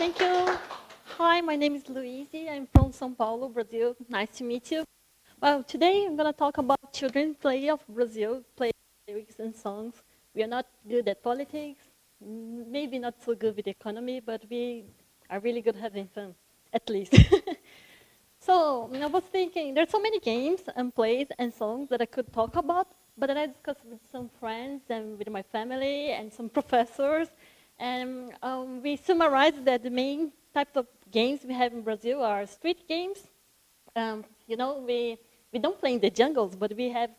Thank you. Hi, my name is Luisi. I'm from São Paulo, Brazil. Nice to meet you. Well, today I'm going to talk about children play of Brazil, play lyrics and songs. We are not good at politics, maybe not so good with the economy, but we are really good having fun, at least. So I was thinking, there's so many games and plays and songs that I could talk about, but then I discussed with some friends and with my family and some professors, and we summarized that the main types of games we have in Brazil are street games. We don't play in the jungles, but we have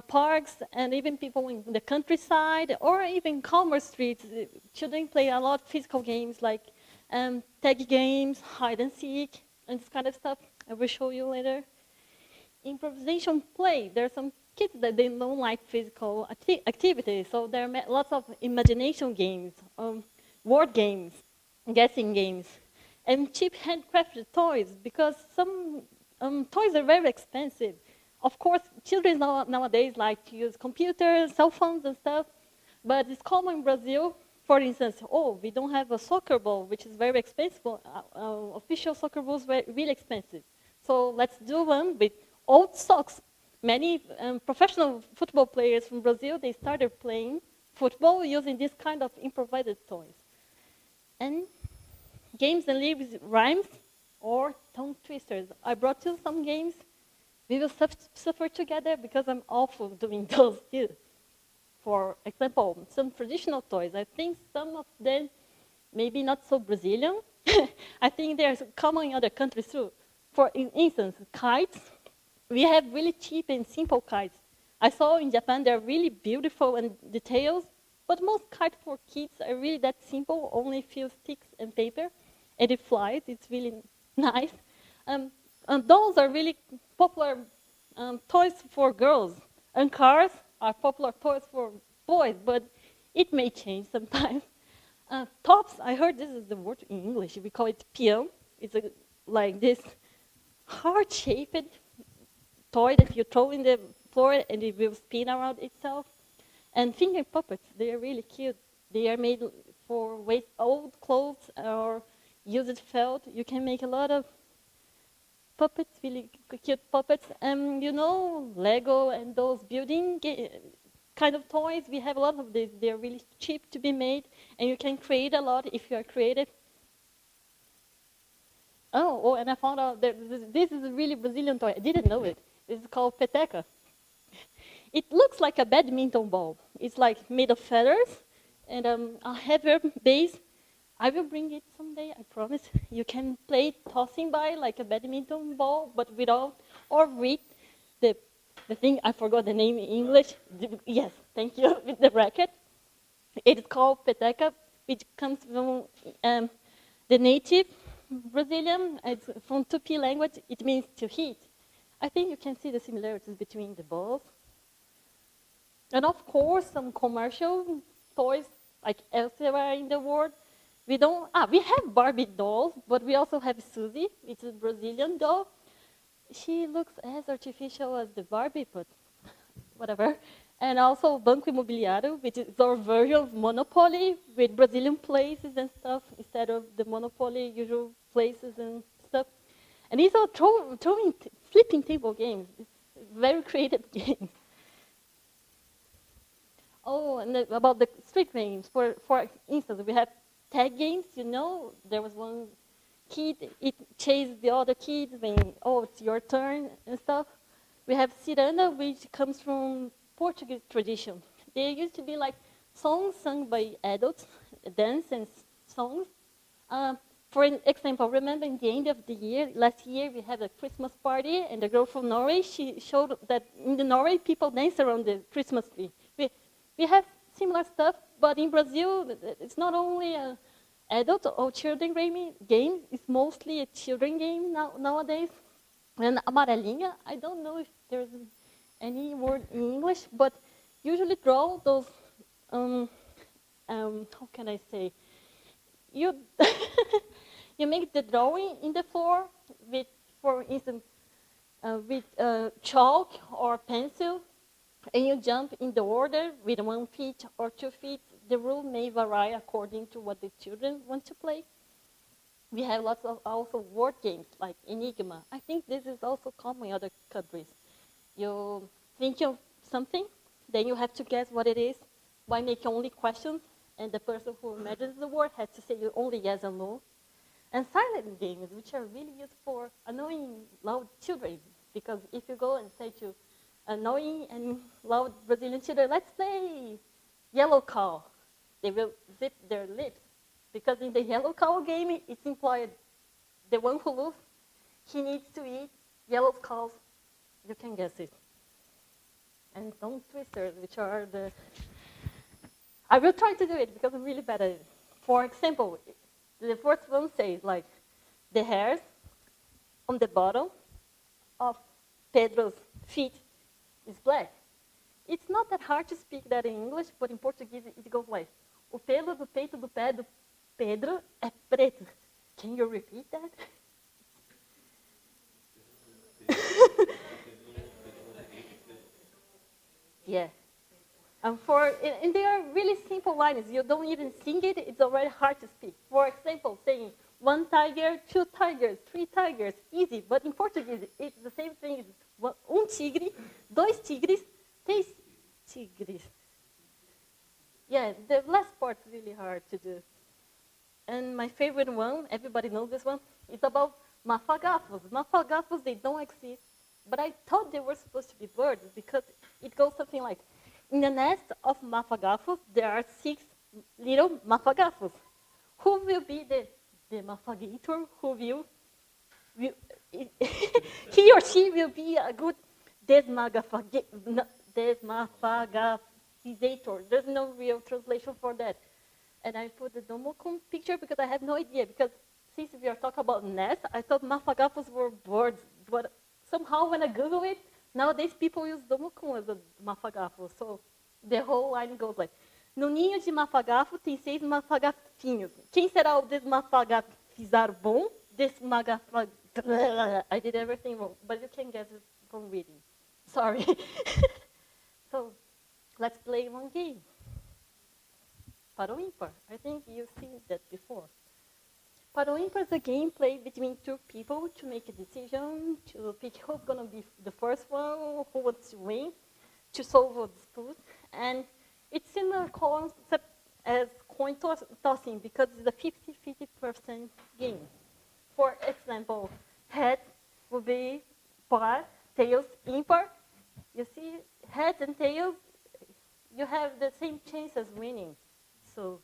parks and even people in the countryside or even calmer streets. Children play a lot of physical games like tag games, hide and seek, and this kind of stuff. I will show you later. Improvisation play. There are some kids that they don't like physical activities, so there are lots of imagination games, word games, guessing games, and cheap handcrafted toys, because some toys are very expensive. Of course, children nowadays like to use computers, cell phones and stuff, but it's common in Brazil, for instance, we don't have a soccer ball, which is very expensive. Official soccer balls are really expensive. So let's do one with old socks. Many professional football players from Brazil, they started playing football using this kind of improvised toys. And games and lyrics, rhymes, or tongue twisters. I brought you some games. We will suffer together because I'm awful doing those too. For example, some traditional toys. I think some of them maybe not so Brazilian. I think they're common in other countries too. For instance, kites. We have really cheap and simple kites. I saw in Japan they're really beautiful and detailed, but most kites for kids are really that simple, only a few sticks and paper, and it flies. It's really nice. And dolls are really popular toys for girls, and cars are popular toys for boys, but it may change sometimes. Tops, I heard this is the word in English. We call it peão. It's like this heart-shaped toy that you throw in the floor and it will spin around itself. And finger puppets, they are really cute. They are made for old clothes or used felt. You can make a lot of puppets, really cute puppets. Lego and those building kind of toys, we have a lot of these. They're really cheap to be made, and you can create a lot if you are creative. And I found out that this is a really Brazilian toy. I didn't know it. This is called peteca. It looks like a badminton ball. It's like made of feathers and a heavier base. I will bring it someday, I promise. You can play tossing by like a badminton ball, but without, or with the thing, I forgot the name in English. Yes, thank you, with the racket. It is called peteca, which comes from the native Brazilian. It's from Tupi language. It means to hit. I think you can see the similarities between the balls. And of course, some commercial toys, like elsewhere in the world. We have Barbie dolls, but we also have Suzy, which is a Brazilian doll. She looks as artificial as the Barbie, but whatever. And also Banco Imobiliário, which is our version of Monopoly with Brazilian places and stuff instead of the Monopoly usual places and stuff. And these are flipping table games. It's very creative games. And about the street games, for instance, we have tag games. There was one kid, it chased the other kids when, it's your turn and stuff. We have ciranda, which comes from Portuguese tradition. They used to be like songs sung by adults, dance and songs. For example, remember in the end of the year, last year we had a Christmas party, and the girl from Norway, she showed that in the Norway, people dance around the Christmas tree. We have similar stuff, but in Brazil, it's not only a adult or children game, it's mostly a children game nowadays. And amarelinha, I don't know if there's any word in English, but usually draw those, how can I say? You make the drawing in the floor with, for instance, with chalk or pencil, and you jump in the order with 1 feet or 2 feet. The rule may vary according to what the children want to play. We have lots of also word games like Enigma. I think this is also common in other countries. You think of something, then you have to guess what it is by making only questions, and the person who imagines the word has to say only yes or no. And silent games, which are really used for annoying loud children, because if you go and say to annoying and loud Brazilian children, let's play yellow cow, they will zip their lips, because in the yellow cow game, it's implied the one who loses, he needs to eat yellow cows. You can guess it. And tongue twisters, which are the... I will try to do it because I'm really bad at it. For example, the first one says like, the hairs on the bottom of Pedro's feet is black. It's not that hard to speak that in English, but in Portuguese it goes like, o pelo do peito do pé do Pedro é preto. Can you repeat that? Yeah. And they are really simple lines. You don't even sing it, it's already hard to speak. For example, saying one tiger, two tigers, three tigers, easy. But in Portuguese, it's the same thing. Tigre, dois tigres, três tigres. Yeah, the last part's really hard to do. And my favorite one, everybody knows this one, it's about mafagafos. Mafagafos, they don't exist. But I thought they were supposed to be birds because it goes something like, in the nest of mafagafos, there are 6 little mafagafos. Who will be the mafagator? Who will he or she will be a good desmafagator. There's no real translation for that. And I put the Domocon picture because I have no idea. Because since we are talking about nests, I thought mafagafos were birds. But somehow when I Google it, nowadays people use Domocon as a mafagafo. So the whole line goes like, no ninho de mafagafo tem 6 mafagafinhos. Quem será o desmafagafizar bom? I did everything wrong, but you can guess it from reading. Sorry. So let's play one game. Par ou ímpar. I think you've seen that before. Par ou ímpar is a game played between 2 people to make a decision, to pick who's going to be the first one, who wants to win, to solve a dispute. And it's similar concept as coin tossing because it's a 50-50% game. For example, heads will be par, tails ímpar. You see, heads and tails, you have the same chance as winning. So,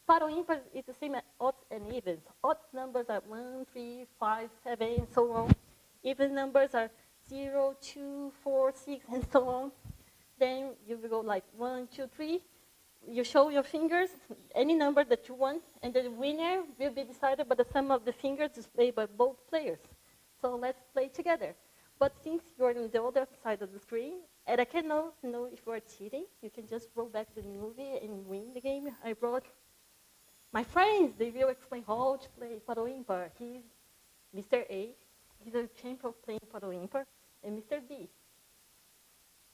par ou ímpar is the same as odds and evens. Odd numbers are 1, 3, 5, 7, and so on. Even numbers are 0, 2, 4, 6, and so on. Then you will go like 1, 2, 3. You show your fingers, any number that you want, and the winner will be decided by the sum of the fingers displayed by both players. So let's play together. But since you're on the other side of the screen, and I cannot know if you are cheating, you can just roll back the movie and win the game. I brought my friends. They will explain how to play par ou ímpar. He's Mr. A. He's a champion of playing par ou ímpar. And Mr. B.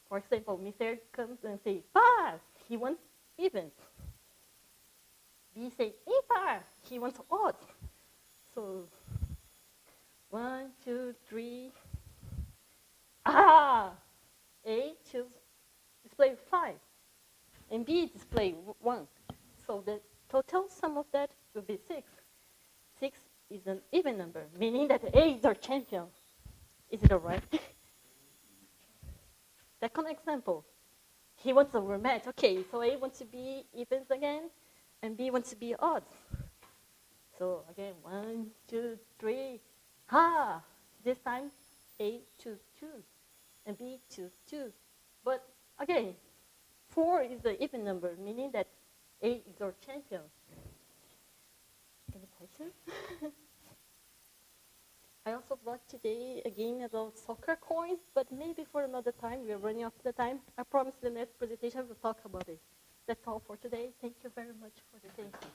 For example, Mr. comes and says, par. He wants even. B says, impar. He wants odd. So, 1, 2, 3. Ah! A choose display 5, and B display 1. So the total sum of that will be 6. 6 is an even number, meaning that A is our champion. Is it all right? Second example. He wants a rematch. Okay, so A wants to be evens again, and B wants to be odds. So again, 1, 2, 3. Ha! This time A choose 2. And B choose 2. But again, 4 is the even number, meaning that A is our champion. Any questions? I also brought today a game about soccer coins, but maybe for another time. We're running out of the time. I promise the next presentation we'll talk about it. That's all for today. Thank you very much for the attention.